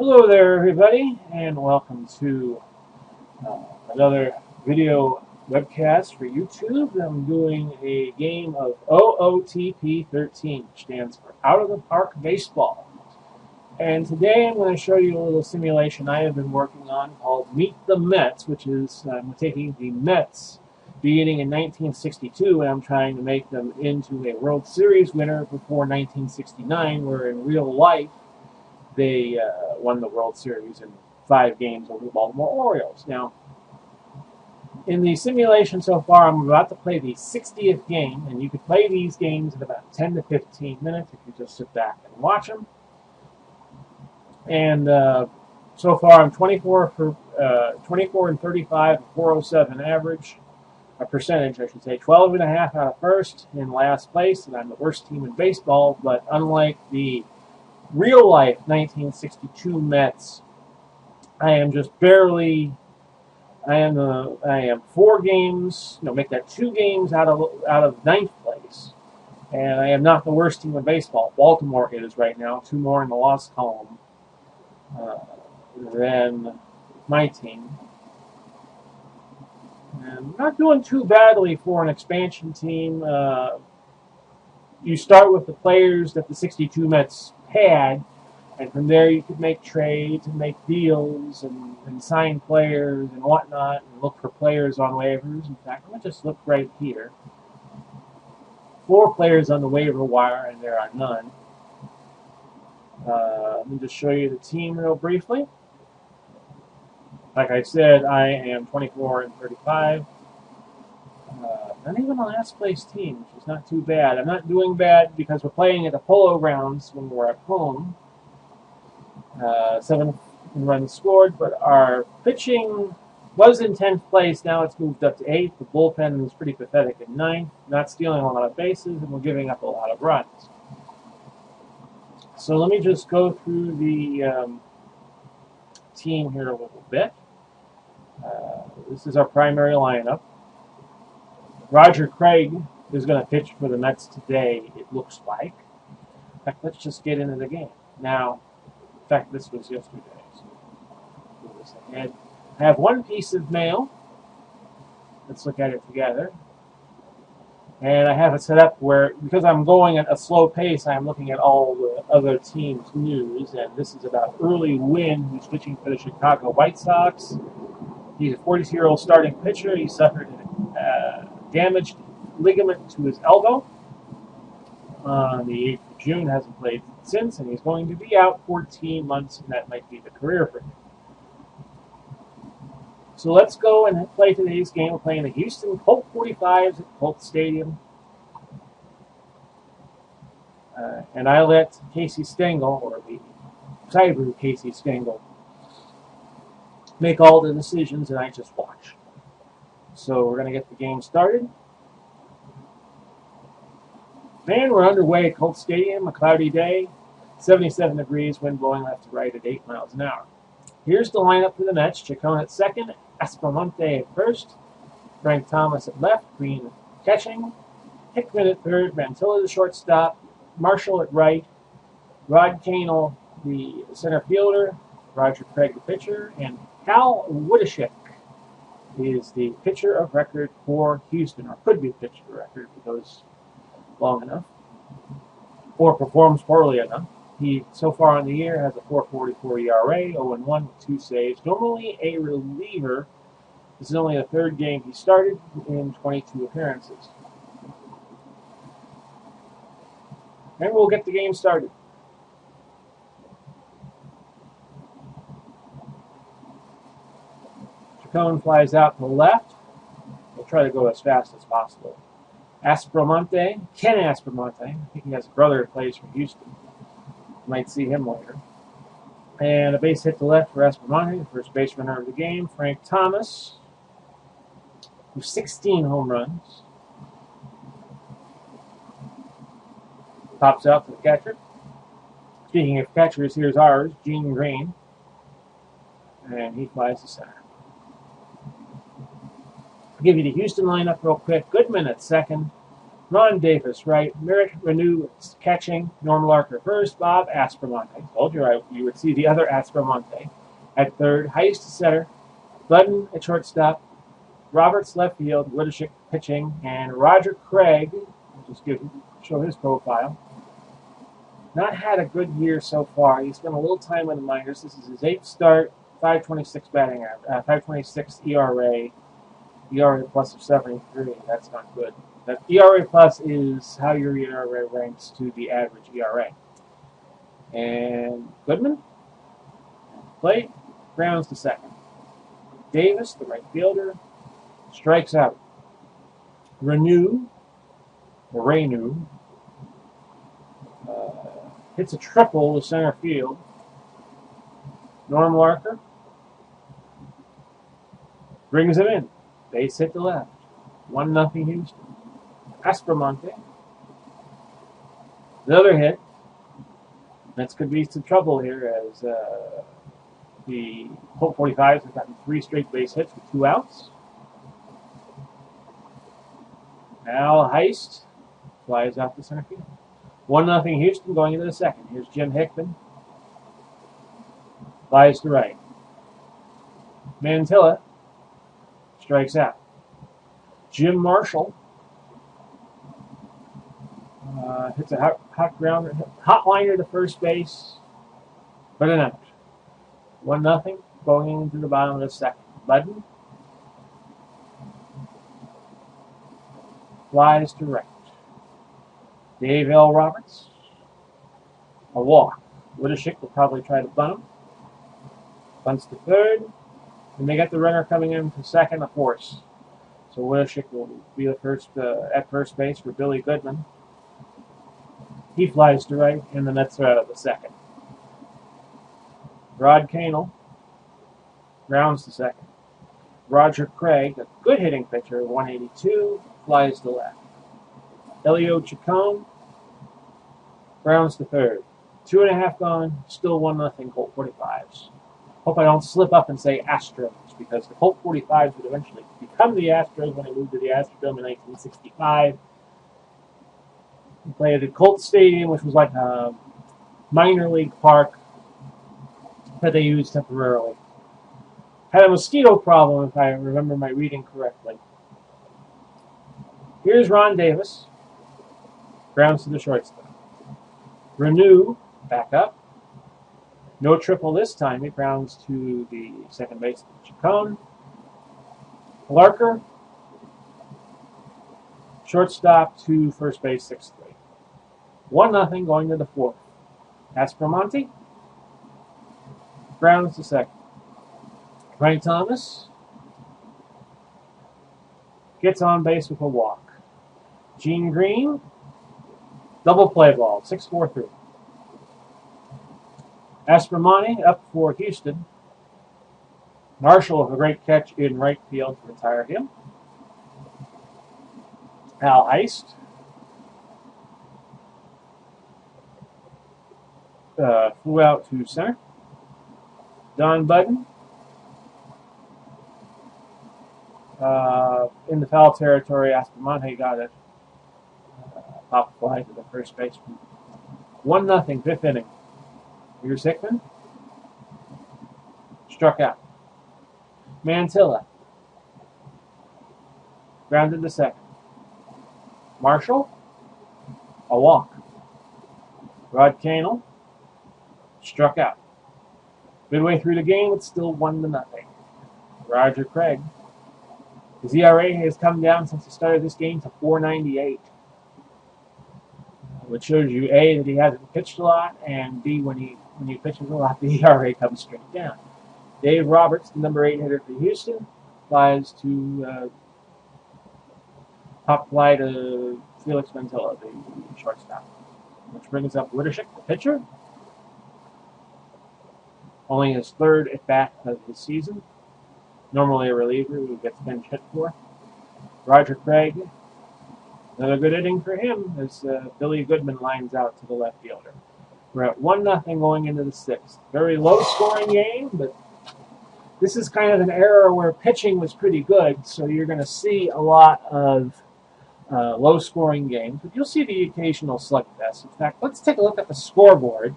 Hello there, everybody, and welcome to another video webcast for YouTube. I'm doing a game of OOTP13, which stands for Out of the Park Baseball. And today I'm going to show you a little simulation I have been working on called Meet the Mets, which is I'm taking the Mets beginning in 1962, and I'm trying to make them into a World Series winner before 1969, where in real life they won the World Series in 5 games over the Baltimore Orioles. Now, in the simulation so far, I'm about to play the 60th game, and you could play these games in about 10 to 15 minutes if you just sit back and watch them. And so far, I'm 24 and 35, 407 average, a percentage, I should say, 12.5 out of first in last place, and I'm the worst team in baseball. But unlike the real-life 1962 Mets, I am just barely. I am 4 games. Make that 2 games out of ninth place, and I am not the worst team in baseball. Baltimore is right now, 2 more in the loss column than my team. And not doing too badly for an expansion team. You start with the players that the 62 Mets had, and from there you could make trades and make deals and sign players and whatnot and look for players on waivers. In fact, let me just look right here. 4 players on the waiver wire, and there are none. Let me just show you the team real briefly. Like I said, I am 24 and 35. Not even a last place team, which is not too bad. I'm not doing bad because we're playing at the Polo Grounds when we're at home. 7 runs scored, but our pitching was in 10th place. Now it's moved up to 8th. The bullpen is pretty pathetic at 9th. Not stealing a lot of bases, and we're giving up a lot of runs. So let me just go through the team here a little bit. This is our primary lineup. Roger Craig is going to pitch for the Mets today, it looks like. In fact, let's just get into the game. Now, in fact, this was yesterday. So move this ahead. I have one piece of mail. Let's look at it together. And I have it set up where, because I'm going at a slow pace, I'm looking at all the other teams' news. And this is about Early Wynn, who's pitching for the Chicago White Sox. He's a 42-year-old starting pitcher. He suffered damaged ligament to his elbow on the 8th of June. Hasn't played since, and he's going to be out 14 months, and that might be the career for him. So let's go and play today's game. We're playing the Houston Colt 45s at Colt Stadium. And I let Casey Stengel, or the cyber Casey Stengel, make all the decisions, and I just watch. So we're going to get the game started. And we're underway at Colt Stadium, a cloudy day, 77 degrees, wind blowing left to right at 8 miles an hour. Here's the lineup for the Mets. Chacon at second, Aspromonte at first, Frank Thomas at left, Green catching, Hickman at third, Mantilla the shortstop, Marshall at right, Rod Canel the center fielder, Roger Craig the pitcher, and Hal Woodashik is the pitcher of record for Houston, or could be the pitcher of record if he goes long enough, or performs poorly enough. He, so far in the year, has a 4.44 ERA, 0-1 with 2 saves. Normally a reliever. This is only the 3rd game he started in 22 appearances. And we'll get the game started. Chacon flies out to the left. We'll try to go as fast as possible. Ken Aspromonte, I think he has a brother who plays for Houston. Might see him later. And a base hit to left for Aspromonte, the first base runner of the game. Frank Thomas, with 16 home runs. Pops out to the catcher. Speaking of catchers, here's ours, Gene Green. And he flies to center. I'll give you the Houston lineup real quick. Goodman at second. Ron Davis, right. Merritt Renew catching. Norm Larker first. Bob Aspromonte. Told you you would see the other Aspromonte at third. Heist to center. Budden at shortstop. Roberts left field. Widishik pitching. And Roger Craig, just show his profile. Not had a good year so far. He spent a little time in the minors. This is his 8th start. 5.26 batting average. 5.26 ERA. ERA plus of 73. That's not good. That ERA plus is how your ERA ranks to the average ERA. And Goodman, plate, grounds to second. Davis, the right fielder, strikes out. Renew, hits a triple to center field. Norm Larker brings it in. Base hit to left. 1-0 Houston. Aspromonte. Another hit. Mets could be some trouble here as the Colt 45s have gotten 3 straight base hits with 2 outs. Now Heist flies out to center field. 1-0 Houston going into the second. Here's Jim Hickman. Flies to right. Mantilla strikes out. Jim Marshall hits a hot liner to first base, but an out. 1-0 going into the bottom of the second. Budden flies to right. Dave L. Roberts, a walk. Widishik will probably try to bunt him. Bunts to third, and they got the runner coming in to second, a force. So Widishik will be the first at first base for Billy Goodman. He flies to right, and the Mets are out of the second. Rod Canel grounds to second. Roger Craig, a good hitting pitcher, 182, flies to left. Elio Chacon grounds to third. 2.5 gone, still 1-0 Colt 45s. Hope I don't slip up and say Astros, because the Colt 45s would eventually become the Astros when they moved to the Astrodome in 1965. We played at Colt Stadium, which was like a minor league park that they used temporarily. Had a mosquito problem, if I remember my reading correctly. Here's Ron Davis. Grounds to the shortstop. Renew, back up. No triple this time. He grounds to the second base, Chacon. Larker, shortstop to first base, 6-3. 1-0 going to the fourth. Aspromonte grounds to second. Frank Thomas gets on base with a walk. Gene Green, double play ball, 6-4-3. Aspromonte up for Houston. Marshall with a great catch in right field to retire him. Al Heist flew out to center. Don Budden in the foul territory. Aspromonte got it. Pop fly to the first baseman. 1-0, 5th inning. Here's Hickman. Struck out. Mantilla grounded to second. Marshall, a walk. Rod Canel struck out. Midway through the game, it's still 1-0. Roger Craig. His ERA has come down since the start of this game to 4.98. Which shows you, A, that he hasn't pitched a lot, and B, when he pitches a lot, the ERA comes straight down. Dave Roberts, the number 8 hitter for Houston, flies to pop fly to Felix Mantilla, the shortstop. Which brings up Widishik, the pitcher. Only his 3rd at-bat of the season. Normally a reliever who gets bench hit for. Roger Craig, another good inning for him as Billy Goodman lines out to the left fielder. We're at 1-0 going into the 6th. Very low-scoring game, but this is kind of an era where pitching was pretty good, so you're going to see a lot of low-scoring games, but you'll see the occasional slugfest. In fact, let's take a look at the scoreboard.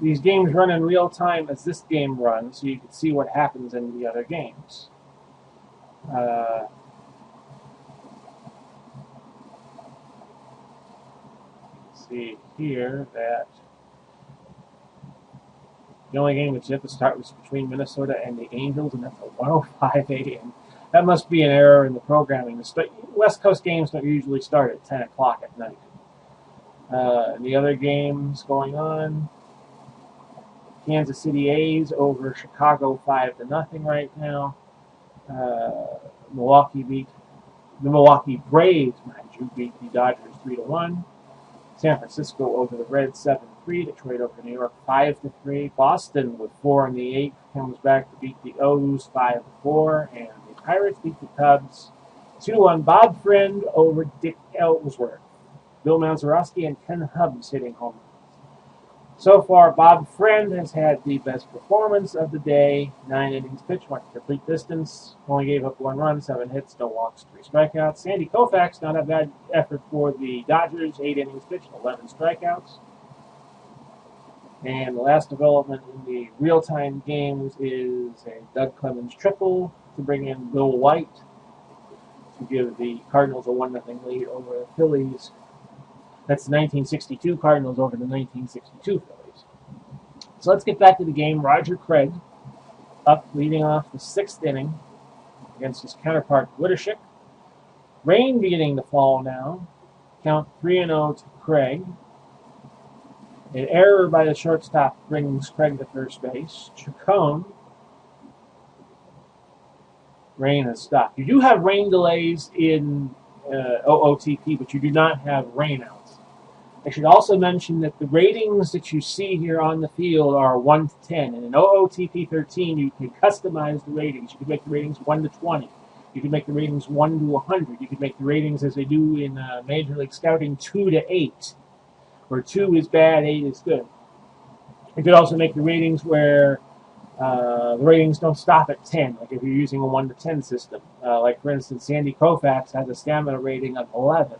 These games run in real time as this game runs, so you can see what happens in the other games. See here that the only game that's yet to start was between Minnesota and the Angels, and that's at 1:05 a.m. That must be an error in the programming. The West Coast games don't usually start at 10 o'clock at night. The other games going on, Kansas City A's over Chicago 5-0 right now. The Milwaukee Braves, mind you, beat the Dodgers 3-1. San Francisco over the Reds 7-3. Detroit over New York 5-3. Boston with 4 in the 8th comes back to beat the O's 5-4, and the Pirates beat the Cubs 2-1. Bob Friend over Dick Ellsworth. Bill Mazeroski and Ken Hubbs hitting home runs. So far, Bob Friend has had the best performance of the day. 9 innings pitched, went complete distance, only gave up 1 run, 7 hits, no walks, 3 strikeouts. Sandy Koufax, not a bad effort for the Dodgers. 8 innings pitched, 11 strikeouts. And the last development in the real-time games is a Doug Clemens triple to bring in Bill White to give the Cardinals a 1-0 lead over the Phillies. That's the 1962 Cardinals over the 1962 Phillies. So let's get back to the game. Roger Craig up leading off the 6th inning against his counterpart Wittershik. Rain beginning to fall now. Count 3-0 to Craig. An error by the shortstop brings Craig to first base. Chacon. Rain has stopped. You do have rain delays in OOTP, but you do not have rainouts. I should also mention that the ratings that you see here on the field are 1 to 10. And in OOTP13, you can customize the ratings. You can make the ratings 1 to 20. You can make the ratings 1 to 100. You can make the ratings, as they do in Major League Scouting, 2 to 8, where 2 is bad, 8 is good. You could also make the ratings where the ratings don't stop at 10, like if you're using a 1 to 10 system. Like, for instance, Sandy Koufax has a stamina rating of 11.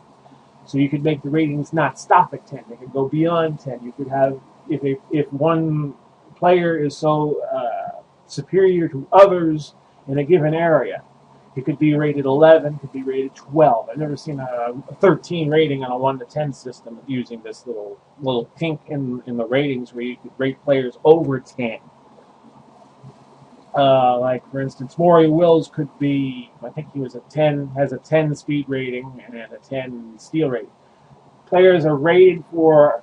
So you could make the ratings not stop at 10. They could go beyond 10. You could have, if one player is so superior to others in a given area, it could be rated 11, could be rated 12. I've never seen a 13 rating on a 1 to 10 system using this little kink in the ratings where you could rate players over 10. Like, for instance, Maury Wills could be, I think he was has a 10 speed rating and a 10 steal rating. Players are rated for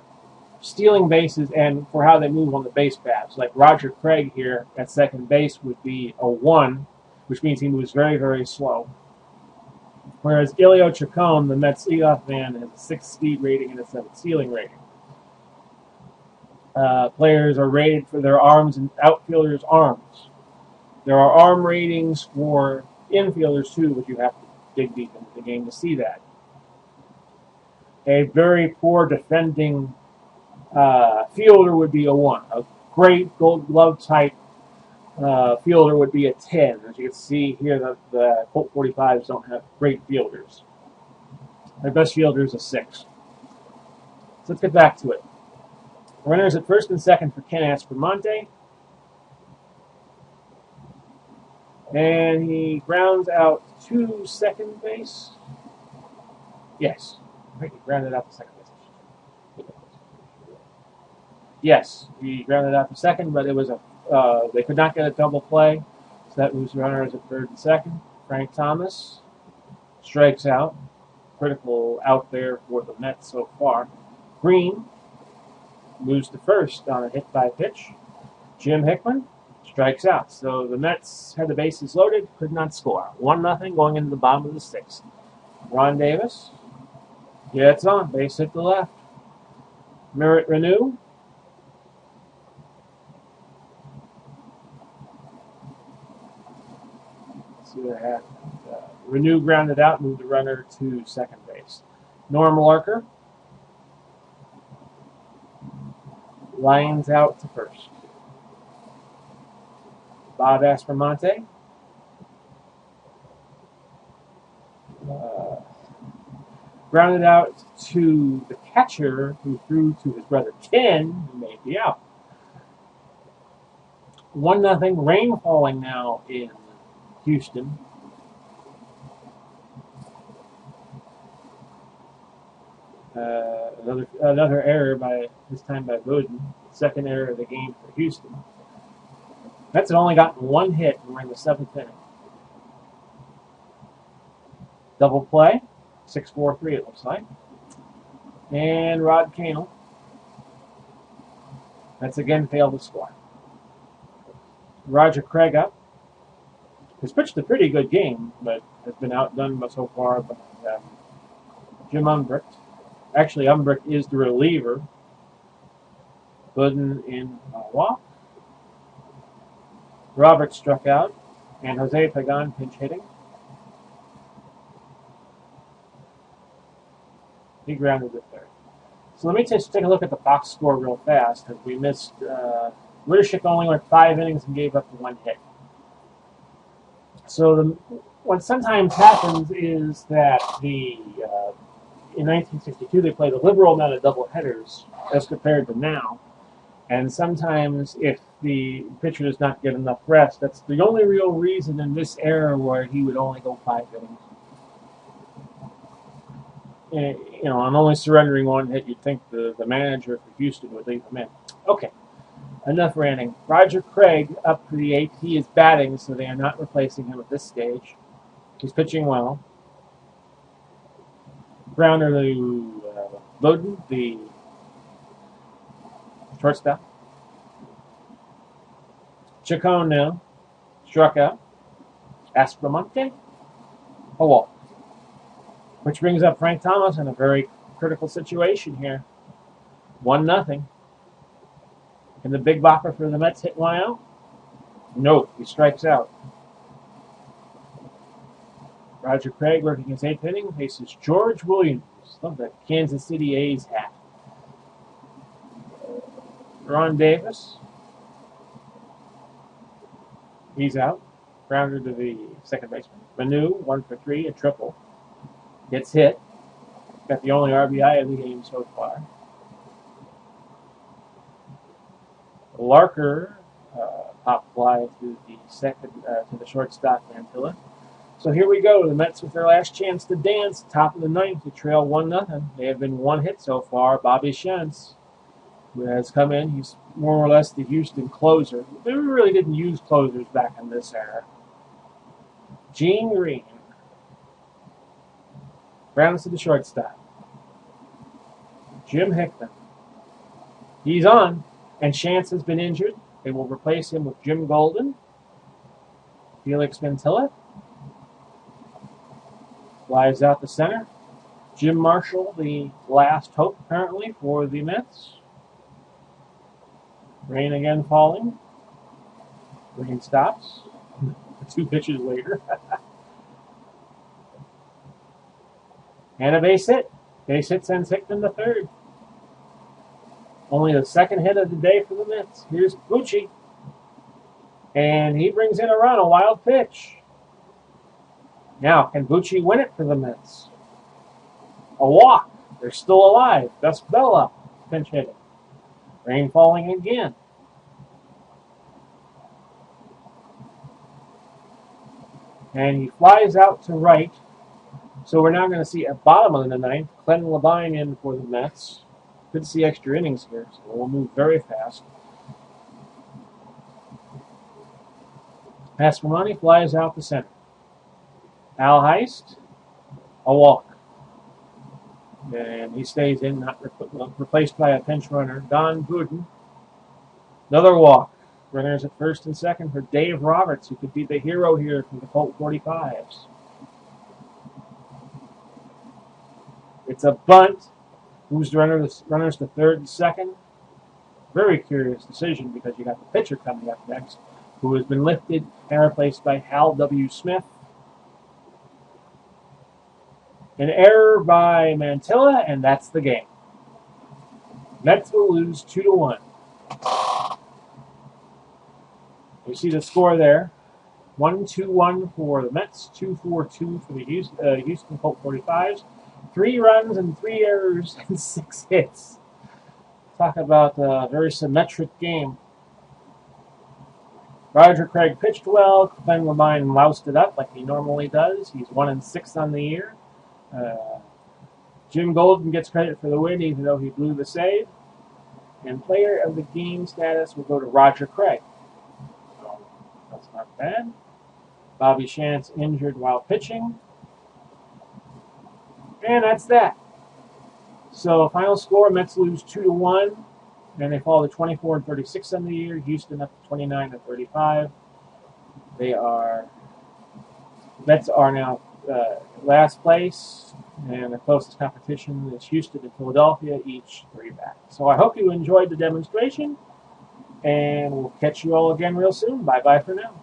stealing bases and for how they move on the base paths. Like Roger Craig here at second base would be a 1, which means he moves very, very slow. Whereas Ilio Chacon, the Mets leadoff man, has a 6 speed rating and a 7 stealing rating. Players are rated for their arms and outfielders' arms. There are arm ratings for infielders too, but you have to dig deep into the game to see that. A very poor defending fielder would be a 1. A great Gold Glove type fielder would be a 10. As you can see here, the Colt 45s don't have great fielders. Their best fielder is a 6. So let's get back to it. Runners at first and second for Ken Aspromonte. And he grounds out to second base. Yes. I think he grounded out to second base. Yes, he grounded out to second, but it was they could not get a double play, so that moves runners at third and second. Frank Thomas strikes out. Critical out there for the Mets so far. Green moves to first on a hit by pitch. Jim Hickman strikes out. So the Mets had the bases loaded, could not score. 1-0 going into the bottom of the 6th. Ron Davis gets on, base hit to left. Merritt Renew. Let's see what happened. Renew grounded out, moved the runner to second base. Norm Larker lines out to first. Bob Aspromonte Grounded out to the catcher, who threw to his brother Ken, who made the out. 1-0. Rain falling now in Houston. Another error by this time by Bowden. Second error of the game for Houston. Mets have only gotten one hit, and we're in the 7th inning. Double play, 6-4-3 it looks like. And Rod Canel. Mets again failed to score. Roger Craig up. Has pitched a pretty good game, but has been outdone so far by Jim Umbricht. Actually, Umbricht is the reliever. Gooden in walk. Robert struck out, and Jose Pagan pinch hitting. He grounded to third. So let me just take a look at the box score real fast, because we missed. Wittershik only went 5 innings and gave up 1 hit. So what sometimes happens is that in 1962 they played a liberal amount of double headers as compared to now, and sometimes if the pitcher does not get enough rest, that's the only real reason in this era where he would only go 5 innings. And, I'm only surrendering 1 hit. You'd think the manager for Houston would leave him in. Okay. Enough ranting. Roger Craig up for the 8th. He is batting, so they are not replacing him at this stage. He's pitching well. Grounder to Bowden, the shortstop. Chacon now. Struck out. Aspromonte. A walk. Which brings up Frank Thomas in a very critical situation here. 1-0. Can the big bopper for the Mets hit one out? No, he strikes out. Roger Craig working his 8th inning faces George Williams. Love that Kansas City A's hat. Ron Davis. He's out. Grounder to the second baseman. Manu, 1 for 3, a triple. Gets hit. Got the only RBI of the game so far. Larker pop fly to the shortstop Mantilla. So here we go. The Mets with their last chance to dance. Top of the 9th to trail 1-0. They have been 1 hit so far. Bobby Shentz, who has come in. He's more or less the Houston closer. They really didn't use closers back in this era. Gene Green. Grounds to the shortstop. Jim Hickman. He's on. And Shantz has been injured. They will replace him with Jim Golden. Felix Mantilla. Flies out the center. Jim Marshall, the last hope, apparently, for the Mets. Rain again falling. Rain stops. 2 pitches later. And a base hit. Base hit sends Hickman to third. Only the 2nd hit of the day for the Mets. Here's Bucci. And he brings in a run, a wild pitch. Now, can Bucci win it for the Mets? A walk. They're still alive. Gus Bella, pinch hitting. Rain falling again. And he flies out to right. So we're now going to see at bottom of the 9th, Clinton Labine in for the Mets. Could see extra innings here, so we'll move very fast. Aspromonte flies out the center. Al Heist, a walk. And he stays in, not replaced by a pinch runner. Don Gooden, another walk. Runners at first and second for Dave Roberts, who could be the hero here from the Colt 45s. It's a bunt. Moves the runners to third and second. Very curious decision because you got the pitcher coming up next, who has been lifted and replaced by Hal W. Smith. An error by Mantilla, and that's the game. Mets will lose 2-1. You see the score there. 1-2-1 for the Mets, 2-4-2 for the Houston Colt 45s. 3 runs and 3 errors and 6 hits. Talk about a very symmetric game. Roger Craig pitched well. Glenn Lamine loused it up like he normally does. He's 1-6 on the year. Jim Golden gets credit for the win, even though he blew the save. And player of the game status will go to Roger Craig. So that's not bad. Bobby Shantz injured while pitching. And that's that. So final score, Mets lose 2-1. And they fall to 24-36 on the year. Houston up to 29-35. Mets are now last place, and the closest competition is Houston and Philadelphia, each 3 back. So I hope you enjoyed the demonstration, and we'll catch you all again real soon. Bye-bye for now.